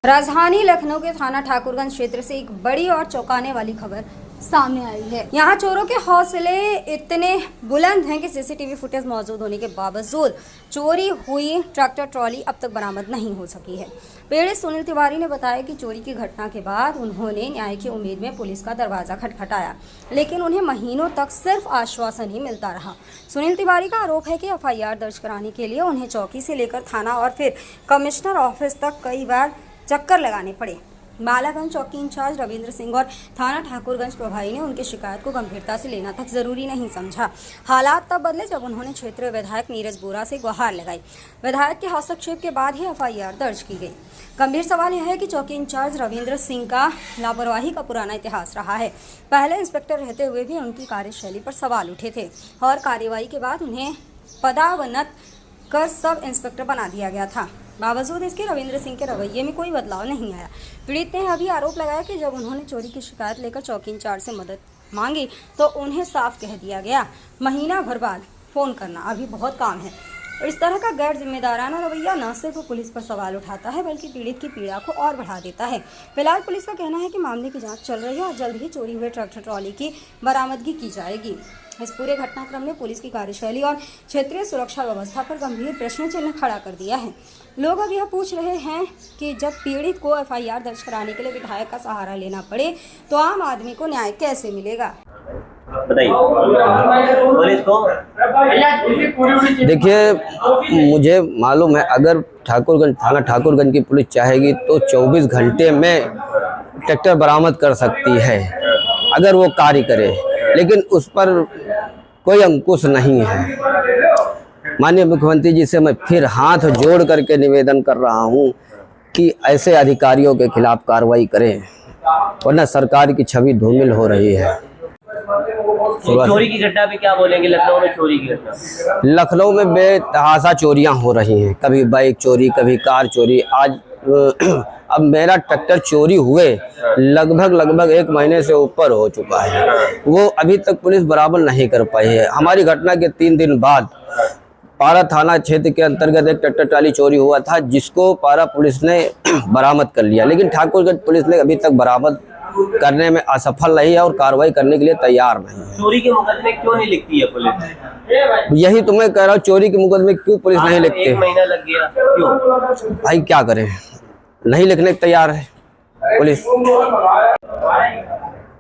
राजधानी लखनऊ के थाना ठाकुरगंज क्षेत्र से एक बड़ी और चौंकाने वाली खबर सामने आई है। यहाँ चोरों के हौसले इतने बुलंद हैं कि सीसीटीवी फुटेज मौजूद होने के बावजूद चोरी हुई ट्रैक्टर ट्रॉली अब तक बरामद नहीं हो सकी है। पीड़ित सुनील तिवारी ने बताया कि चोरी की घटना के बाद उन्होंने न्याय की उम्मीद में पुलिस का दरवाजा खटखटाया, लेकिन उन्हें महीनों तक सिर्फ आश्वासन ही मिलता रहा। सुनील तिवारी का आरोप है कि एफआईआर दर्ज कराने के लिए उन्हें चौकी से लेकर थाना और फिर कमिश्नर ऑफिस तक कई बार चक्कर लगाने पड़े। मालागंज चौकी इंचार्ज रविंद्र सिंह और थाना ठाकुरगंज प्रभारी ने उनकी शिकायत को गंभीरता से लेना तक जरूरी नहीं समझा। हालात तब बदले जब उन्होंने क्षेत्रीय विधायक नीरज बोरा से गुहार लगाई। विधायक के हस्तक्षेप के बाद ही एफआईआर दर्ज की गई। गंभीर सवाल यह है कि चौकी इंचार्ज रविंद्र सिंह का लापरवाही का पुराना इतिहास रहा है। पहले इंस्पेक्टर रहते हुए भी उनकी कार्यशैली पर सवाल उठे थे और कार्रवाई के बाद उन्हें पदावनत कर सब इंस्पेक्टर बना दिया गया था। बावजूद इसके रविंद्र सिंह के रवैये में कोई बदलाव नहीं आया। पीड़ित ने अभी आरोप लगाया कि जब उन्होंने चोरी की शिकायत लेकर चौकी इंचार्ज से मदद मांगी तो उन्हें साफ कह दिया गया महीना भर बाद फ़ोन करना, अभी बहुत काम है। इस तरह का गैर जिम्मेदाराना रवैया न सिर्फ पुलिस पर सवाल उठाता है बल्कि पीड़ित की पीड़ा को और बढ़ा देता है। फिलहाल पुलिस का कहना है कि मामले की जांच चल रही है और जल्द ही चोरी हुए ट्रैक्टर ट्रॉली की बरामदगी की जाएगी। इस पूरे घटनाक्रम ने पुलिस की कार्यशैली और क्षेत्रीय सुरक्षा व्यवस्था पर गंभीर प्रश्न चिन्ह खड़ा कर दिया है। लोग अब यह पूछ रहे हैं कि जब पीड़ित को एफआईआर दर्ज कराने के लिए विधायक का सहारा लेना पड़े तो आम आदमी को न्याय कैसे मिलेगा। देखिए, मुझे मालूम है अगर थाना ठाकुरगंज की पुलिस चाहेगी तो 24 घंटे में ट्रैक्टर बरामद कर सकती है अगर वो कार्य करे, लेकिन उस पर कोई अंकुश नहीं है। माननीय मुख्यमंत्री जी से मैं फिर हाथ जोड़ करके निवेदन कर रहा हूं कि ऐसे अधिकारियों के खिलाफ कार्रवाई करें, वरना सरकार की छवि धूमिल हो रही है। चोरी की घटना पे क्या बोलेंगे? लखनऊ में चोरी की घटना, लखनऊ में बेतहाशा चोरियां हो रही हैं, कभी बाइक चोरी, कभी कार चोरी। आज अब मेरा ट्रैक्टर चोरी हुए लगभग 1 महीने से ऊपर हो चुका है, वो अभी तक पुलिस बरामद नहीं कर पाई है। हमारी घटना के 3 दिन बाद पारा थाना क्षेत्र के अंतर्गत एक ट्रैक्टर ट्राली चोरी हुआ था, जिसको पारा पुलिस ने बरामद कर लिया, लेकिन ठाकुरगंज पुलिस ने अभी तक बरामद करने में असफल रही है और कार्रवाई करने के लिए तैयार नहीं है। चोरी के मुकदमे क्यों नहीं लिखती है पुलिस? यही तो मैं कह रहा हूँ, चोरी के मुकदमे क्यों पुलिस नहीं लिखती? 1 महीना लग गया, क्यों? भाई क्या करें, नहीं लिखने को तैयार है पुलिस।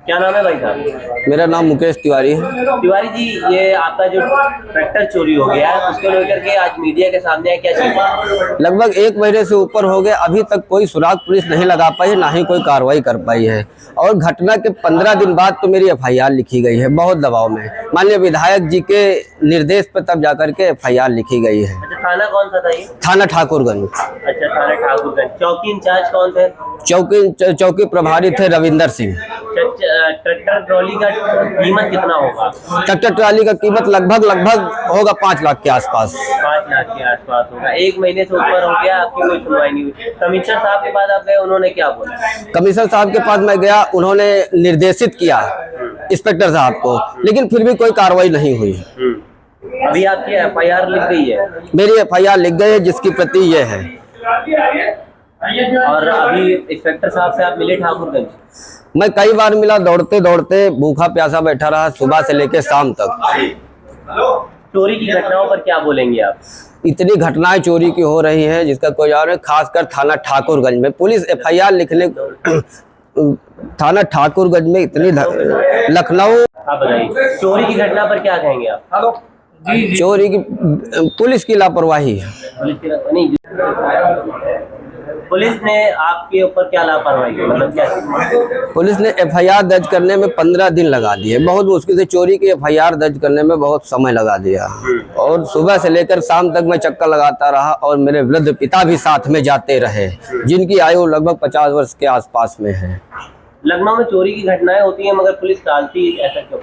क्या नाम है भाई साहब? मेरा नाम मुकेश तिवारी है। तिवारी जी, ये आपका जो ट्रैक्टर चोरी हो गया है उसको लेकर के आज मीडिया के सामने क्या चीज? लगभग 1 महीने से ऊपर हो गया, अभी तक कोई सुराग पुलिस नहीं लगा पाई है, ना ही कोई कार्रवाई कर पाई है। और घटना के 15 दिन बाद तो मेरी एफआईआर लिखी गई है, बहुत दबाव में। माननीय विधायक जी के निर्देश पर तब जाकर के एफआईआर लिखी गई है। अच्छा, थाना कौन सा था ये? थाना ठाकुरगंज। अच्छा, थाना ठाकुरगंज। चौकी इंचार्ज कौन थे? चौकी प्रभारी थे रविंदर सिंह। ट्रैक्टर ट्रॉली का कीमत कितना होगा? ट्रैक्टर ट्राली का कीमत लगभग होगा 5 लाख के आसपास। 5 लाख के आसपास होगा। 1 महीने से ऊपर हो गया, आपकी कोई सुनवाई नहीं हुई। कमिश्नर साहब के पास आप गए, उन्होंने क्या बोला? कमिश्नर साहब के पास मैं गया, उन्होंने निर्देशित किया इंस्पेक्टर साहब को, लेकिन फिर भी कोई कार्रवाई नहीं हुई। अभी आपकी एफआईआर लिख गई है? मेरी एफआईआर लिख गई है, जिसकी प्रति ये है। और अभी इंस्पेक्टर साहब से आप मिले ठाकुरगंज? मैं कई बार मिला, दौड़ते दौड़ते भूखा प्यासा बैठा रहा सुबह से लेकर शाम तक। चोरी की घटनाओं पर क्या बोलेंगे आप? इतनी घटनाएं चोरी की हो रही हैं जिसका कोई और, खासकर थाना ठाकुरगंज में पुलिस एफआईआर लिखने थाना ठाकुरगंज में इतनी लखनऊ। आप बताइए, चोरी की घटना पर क्या कहेंगे आप? चोरी की पुलिस की लापरवाही है। पुलिस ने आपके ऊपर क्या लापरवाही की? मतलब क्या? पुलिस ने एफआईआर दर्ज करने में 15 दिन लगा दिए, बहुत मुश्किल से चोरी की एफआईआर दर्ज करने में बहुत समय लगा दिया। और सुबह से लेकर शाम तक मैं चक्कर लगाता रहा और मेरे वृद्ध पिता भी साथ में जाते रहे, जिनकी आयु लगभग 50 वर्ष के आसपास में है। लखनऊ में चोरी की घटनाएं होती हैं मगर पुलिस टालती है, ऐसा क्यों?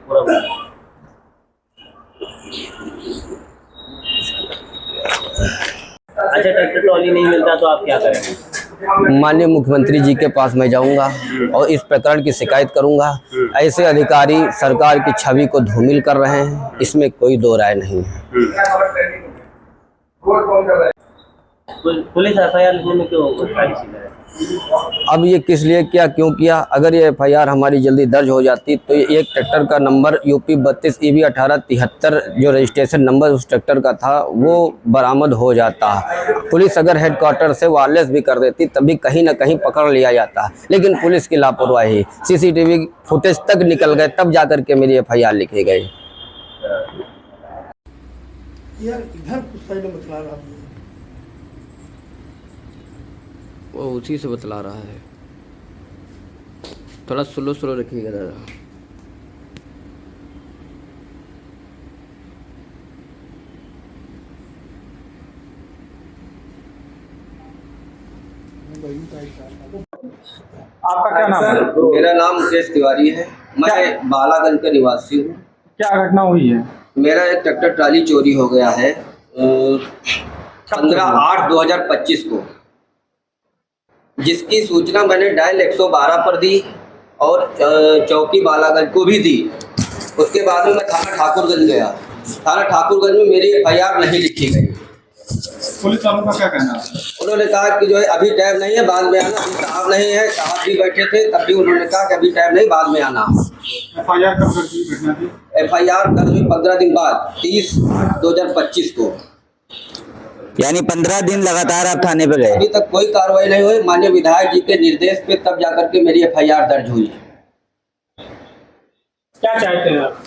पूरा अच्छा, ट्रैक्टर ट्रॉली नहीं मिलता तो आप क्या करेंगे? माननीय मुख्यमंत्री जी के पास मैं जाऊंगा और इस प्रकरण की शिकायत करूंगा। ऐसे अधिकारी सरकार की छवि को धूमिल कर रहे हैं, इसमें कोई दो राय नहीं है। पुलिस एफआईआर लिखने में क्यों खारिज कर है? अब ये किस लिए किया, क्यों किया? अगर ये एफआईआर हमारी जल्दी दर्ज हो जाती तो ये एक ट्रैक्टर का नंबर यूपी 32 EB 1873 जो रजिस्ट्रेशन नंबर उस ट्रैक्टर का था वो बरामद हो जाता। पुलिस अगर हेडक्वार्टर से वायरलेस भी कर देती तभी कहीं ना कहीं पकड़ लिया जाता, लेकिन पुलिस की लापरवाही, CCTV फुटेज तक निकल गए तब जाकर के मेरी एफआईआर लिखी गई। यार इधर कुछ साइड में बतला रहा हूँ। वो उसी से बतला रहा है, थोड़ा स्लो स्लो रखिएगा दादा। आपका क्या नाम है? मेरा नाम मुकेश तिवारी है, मैं बालागंज का निवासी हूँ। क्या घटना हुई है? मेरा एक ट्रैक्टर ट्राली चोरी हो गया है 15/8/2025 को, जिसकी सूचना मैंने डायल 112 पर दी और चौकी बालागंज को भी दी। उसके बाद में मैं थाना ठाकुरगंज गया। थाना ठाकुरगंज में मेरी एफआईआर नहीं लिखी गई। पुलिस वालों का क्या कहना है? उन्होंने कहा कि जो है अभी टाइम नहीं है, बाद में आना। अभी साहब नहीं है, साहब भी बैठे थे तब भी उन्होंने कहा कि अभी टाइम नहीं, बाद में आना। एफआईआर कब दर्ज हुई घटना थी? एफआईआर दर्ज हुई 15 दिन बाद 30/2025 को। यानी 15 दिन लगातार आप थाने पे गए? अभी तक कोई कार्रवाई नहीं हुई। माननीय विधायक जी के निर्देश पे तब जाकर के मेरी एफआईआर दर्ज हुई। क्या चाहते हैं आप?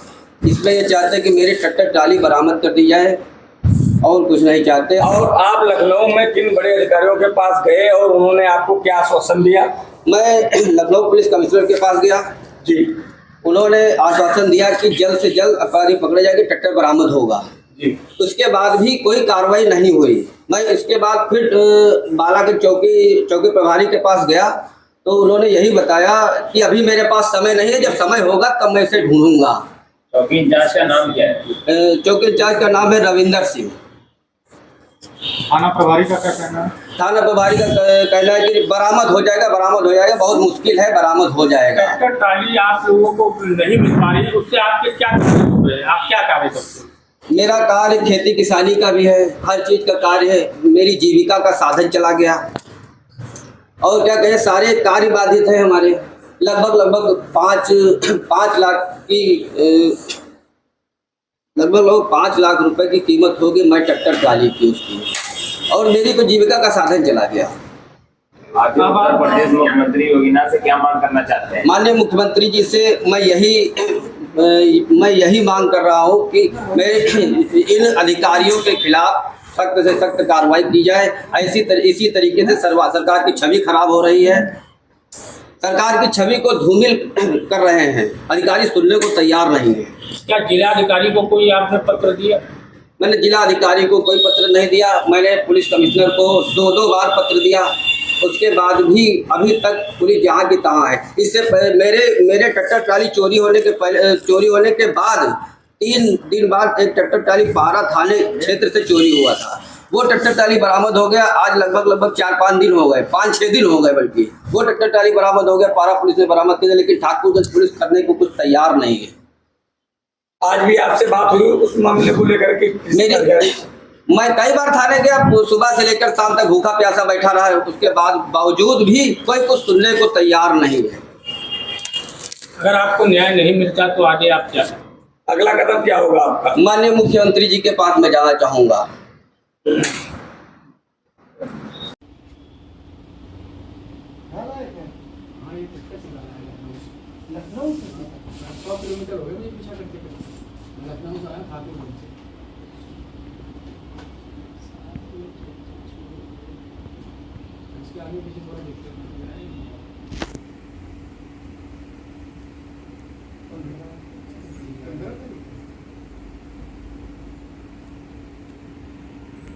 इसलिए ये चाहते हैं कि मेरी ट्रैक्टर ट्राली बरामद कर दी जाए और कुछ नहीं चाहते। और आप लखनऊ में किन बड़े अधिकारियों के पास गए और उन्होंने आपको क्या आश्वासन दिया? मैं लखनऊ पुलिस कमिश्नर के पास गया जी। उन्होंने आश्वासन दिया कि जल्द से जल्द अपराधी पकड़े जाएंगे, ट्रैक्टर बरामद होगा जी। उसके बाद भी कोई कार्रवाई नहीं हुई। मैं इसके बाद फिर बालागंज चौकी प्रभारी के पास गया तो उन्होंने यही बताया कि अभी मेरे पास समय नहीं है, जब समय होगा तब मैं इसे ढूंढूंगा। चौकी इंचार्ज का नाम क्या है? चौकी इंचार्ज का नाम है रविंदर सिंह। थाना प्रभारी का क्या कहना है? थाना प्रभारी का कहना है कि बरामद हो जाएगा, बरामद हो जाएगा, बहुत मुश्किल है, बरामद हो जाएगा। ट्रैक्टर ट्राली आप लोगों को नहीं मिल पा रही है, उससे आपके क्या हुए? आप क्या कार्य करते हैं? मेरा कार्य खेती किसानी का भी है, हर चीज का कार्य है। मेरी जीविका का साधन चला गया और क्या कहें, सारे कार्य बाधित हैं हमारे। लगभग 5 लाख की लगभग 5 लाख रुपए की कीमत होगी मैं ट्रैक्टर ट्राली की उसकी, और मेरी तो जीविका का साधन चला गया। आप उत्तर प्रदेश मुख्यमंत्री योगी से क्या मांग करना चाहते हैं? माननीय मुख्यमंत्री जी से मैं यही मांग कर रहा हूँ कि इन अधिकारियों के खिलाफ सख्त से सख्त कार्रवाई की जाए। इसी तरीके से सरकार की छवि खराब हो रही है, सरकार की छवि को धूमिल कर रहे हैं, अधिकारी सुनने को तैयार नहीं है। क्या जिला अधिकारी को कोई आपने पत्र दिया? मैंने जिला अधिकारी को कोई पत्र नहीं दिया। मैंने पुलिस कमिश्नर को 2 बार पत्र दिया, उसके बाद भी अभी तक पुलिस जहाँ की तहाँ है। इससे मेरे ट्रैक्टर ट्राली चोरी होने के बाद 3 दिन बाद एक ट्रैक्टर ट्राली पारा थाने क्षेत्र से चोरी हुआ था। वो ट्रैक्टर ट्राली बरामद हो गया। आज लगभग 4-5 दिन हो गए, 5-6 दिन हो गए बल्कि। वो ट्रैक्टर ट्राली बरामद हो गया, पारा पुलिस ने बरामद किया, लेकिन ठाकुरगंज पुलिस करने को कुछ तैयार नहीं है। आज भी आपसे बात हुई उस मामले को लेकर के? मैं कई बार थाने गया, सुबह से लेकर शाम तक भूखा प्यासा बैठा रहा है, उसके बावजूद भी कोई कुछ सुनने को तैयार नहीं है। अगर आपको न्याय नहीं मिलता तो आगे आप क्या, अगला कदम क्या होगा आपका? माननीय मुख्यमंत्री जी के पास मैं जाना चाहूंगा। लखनऊ से 100 किलोमीटर हो गए मुझे पीछा करते लखनऊ से आया ठाकुरगंज से। इसके आगे पीछे थोड़ा दिक्कत